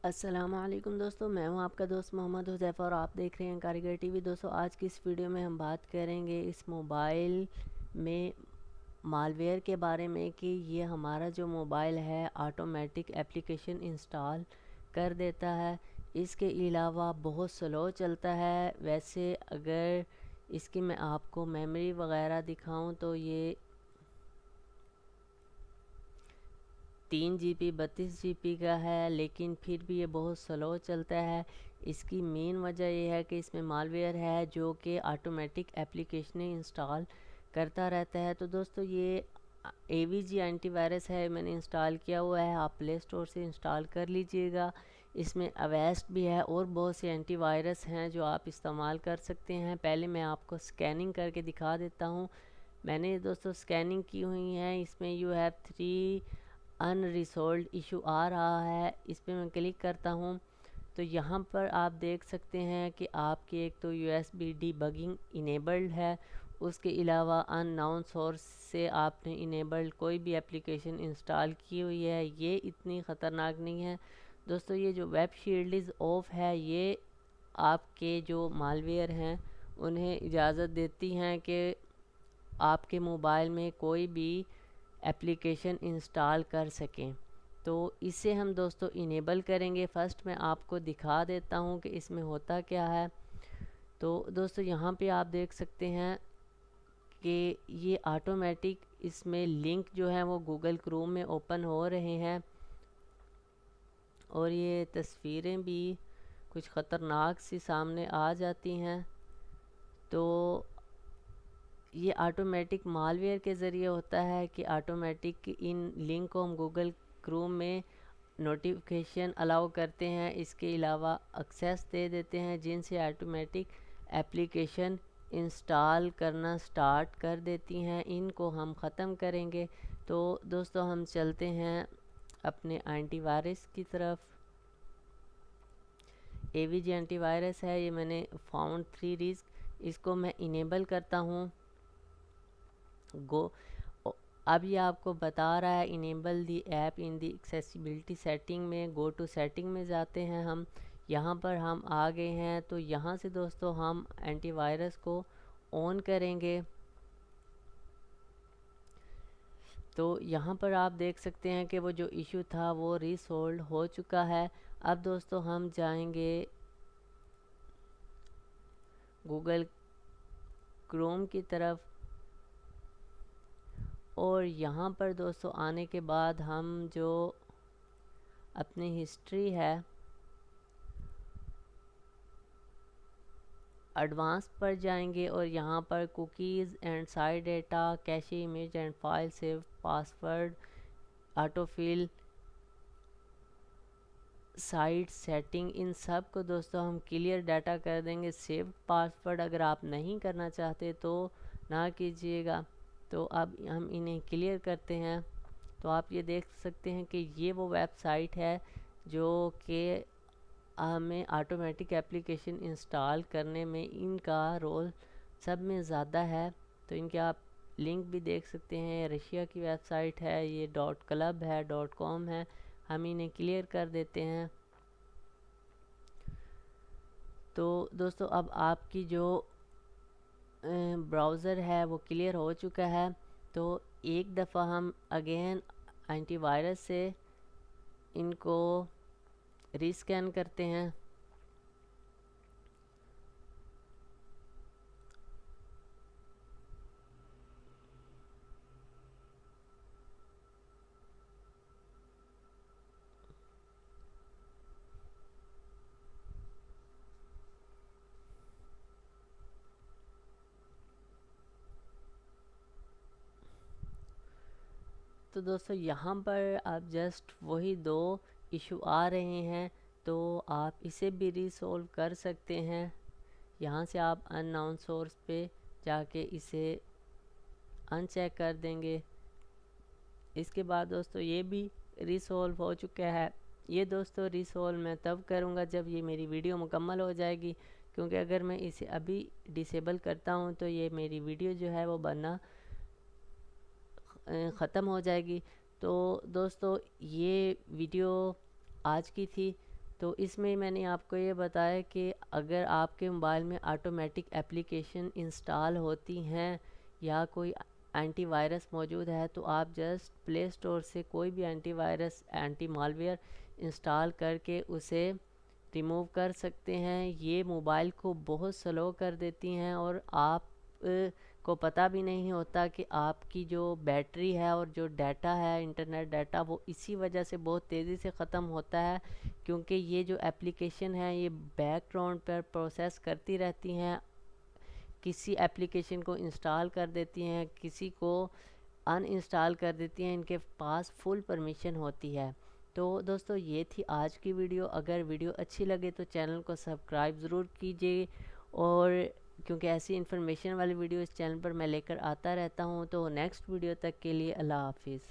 अस्सलामुअलैकुम दोस्तों, मैं हूं आपका दोस्त मोहम्मद हुज़ैफ़ा और आप देख रहे हैं कारीगर टीवी। दोस्तों, आज की इस वीडियो में हम बात करेंगे इस मोबाइल में मालवेयर के बारे में कि ये हमारा जो मोबाइल है ऑटोमेटिक एप्लीकेशन इंस्टॉल कर देता है। इसके अलावा बहुत स्लो चलता है। वैसे अगर इसकी मैं आपको मेमोरी वगैरह दिखाऊं तो ये 3 GB 32 GB का है, लेकिन फिर भी ये बहुत स्लो चलता है। इसकी मेन वजह यह है कि इसमें मालवेयर है जो कि ऑटोमेटिक एप्लीकेशन इंस्टॉल करता रहता है। तो दोस्तों, ये AVG एंटीवायरस है, मैंने इंस्टॉल किया हुआ है, आप प्ले स्टोर से इंस्टॉल कर लीजिएगा। इसमें अवेस्ट भी है और बहुत से एंटीवायरस हैं जो आप इस्तेमाल कर सकते हैं। पहले मैं आपको स्कैनिंग करके दिखा देता हूँ। मैंने दोस्तों स्कैनिंग की हुई है। इसमें यू हैव 3 अनरिजॉल्व्ड इशू आ रहा है। इस पर मैं क्लिक करता हूँ तो यहाँ पर आप देख सकते हैं कि आपकी एक तो USB डिबगिंग इनेबल्ड है, उसके अलावा अननोन सोर्स से आपने इनेबल्ड कोई भी एप्लीकेशन इंस्टॉल की हुई है। ये इतनी ख़तरनाक नहीं है दोस्तों। ये जो वेब शील्ड इज़ ऑफ है, ये आपके जो मालवेयर हैं उन्हें इजाज़त देती हैं कि आपके मोबाइल में कोई भी एप्लीकेशन इंस्टॉल कर सकें। तो इसे हम दोस्तों इनेबल करेंगे। फ़र्स्ट मैं आपको दिखा देता हूँ कि इसमें होता क्या है। तो दोस्तों, यहाँ पे आप देख सकते हैं कि ये ऑटोमेटिक इसमें लिंक जो है वो गूगल क्रोम में ओपन हो रहे हैं और ये तस्वीरें भी कुछ ख़तरनाक सी सामने आ जाती हैं। तो ये ऑटोमेटिक मालवेयर के ज़रिए होता है कि ऑटोमेटिक इन लिंक को हम गूगल क्रोम में नोटिफिकेशन अलाउ करते हैं, इसके अलावा एक्सेस दे देते हैं जिनसे ऑटोमेटिक एप्लीकेशन इंस्टॉल करना स्टार्ट कर देती हैं। इनको हम ख़त्म करेंगे। तो दोस्तों, हम चलते हैं अपने एंटीवायरस की तरफ। AVG एंटीवायरस है, ये मैंने फाउंड 3 रिस्क, इसको मैं इनेबल करता हूँ। गो अब ये आपको बता रहा है enable the app in the accessibility setting में। गो टू सेटिंग में जाते हैं हम। यहाँ पर हम आ गए हैं। तो यहाँ से दोस्तों हम एंटीवायरस को ऑन करेंगे। तो यहाँ पर आप देख सकते हैं कि वो जो इशू था वो रिसोल्व हो चुका है। अब दोस्तों हम जाएंगे गूगल क्रोम की तरफ और यहाँ पर दोस्तों आने के बाद हम जो अपनी हिस्ट्री है एडवांस पर जाएंगे और यहाँ पर cookies and site data, cache image and file save, password, autofill, site setting, इन सब को दोस्तों हम क्लियर डाटा कर देंगे। सेव पासवर्ड अगर आप नहीं करना चाहते तो ना कीजिएगा। तो अब हम इन्हें क्लियर करते हैं। तो आप ये देख सकते हैं कि ये वो वेबसाइट है जो कि हमें ऑटोमेटिक एप्लीकेशन इंस्टॉल करने में इनका रोल सब में ज़्यादा है। तो इनके आप लिंक भी देख सकते हैं। रशिया की वेबसाइट है, ये .club है, .com है। हम इन्हें क्लियर कर देते हैं। तो दोस्तों, अब आपकी जो ब्राउज़र है वो क्लियर हो चुका है। तो एक दफ़ा हम अगेन एंटीवायरस से इनको रीस्कैन करते हैं। तो दोस्तों, यहाँ पर आप जस्ट वही 2 इशू आ रहे हैं, तो आप इसे भी रिसोल्व कर सकते हैं। यहाँ से आप अननोन सोर्स पे जाके इसे अनचेक कर देंगे। इसके बाद दोस्तों ये भी रिसोल्व हो चुका है। ये दोस्तों रिसोल्व मैं तब करूँगा जब ये मेरी वीडियो मुकम्मल हो जाएगी, क्योंकि अगर मैं इसे अभी डिसेबल करता हूँ तो ये मेरी वीडियो जो है वो बनना ख़त्म हो जाएगी। तो दोस्तों, ये वीडियो आज की थी। तो इसमें मैंने आपको ये बताया कि अगर आपके मोबाइल में ऑटोमेटिक एप्लीकेशन इंस्टॉल होती हैं या कोई एंटीवायरस मौजूद है, तो आप जस्ट प्ले स्टोर से कोई भी एंटीवायरस एंटी मालवेयर इंस्टॉल करके उसे रिमूव कर सकते हैं। ये मोबाइल को बहुत स्लो कर देती हैं और आप को पता भी नहीं होता कि आपकी जो बैटरी है और जो डाटा है, इंटरनेट डाटा, वो इसी वजह से बहुत तेज़ी से ख़त्म होता है, क्योंकि ये जो एप्लीकेशन है ये बैकग्राउंड पर प्रोसेस करती रहती हैं। किसी एप्लीकेशन को इंस्टॉल कर देती हैं, किसी को अनइंस्टॉल कर देती हैं, इनके पास फुल परमिशन होती है। तो दोस्तों ये थी आज की वीडियो। अगर वीडियो अच्छी लगे तो चैनल को सब्सक्राइब ज़रूर कीजिए, और क्योंकि ऐसी इन्फॉर्मेशन वाली वीडियो इस चैनल पर मैं लेकर आता रहता हूँ। तो नेक्स्ट वीडियो तक के लिए अल्लाह हाफिज़।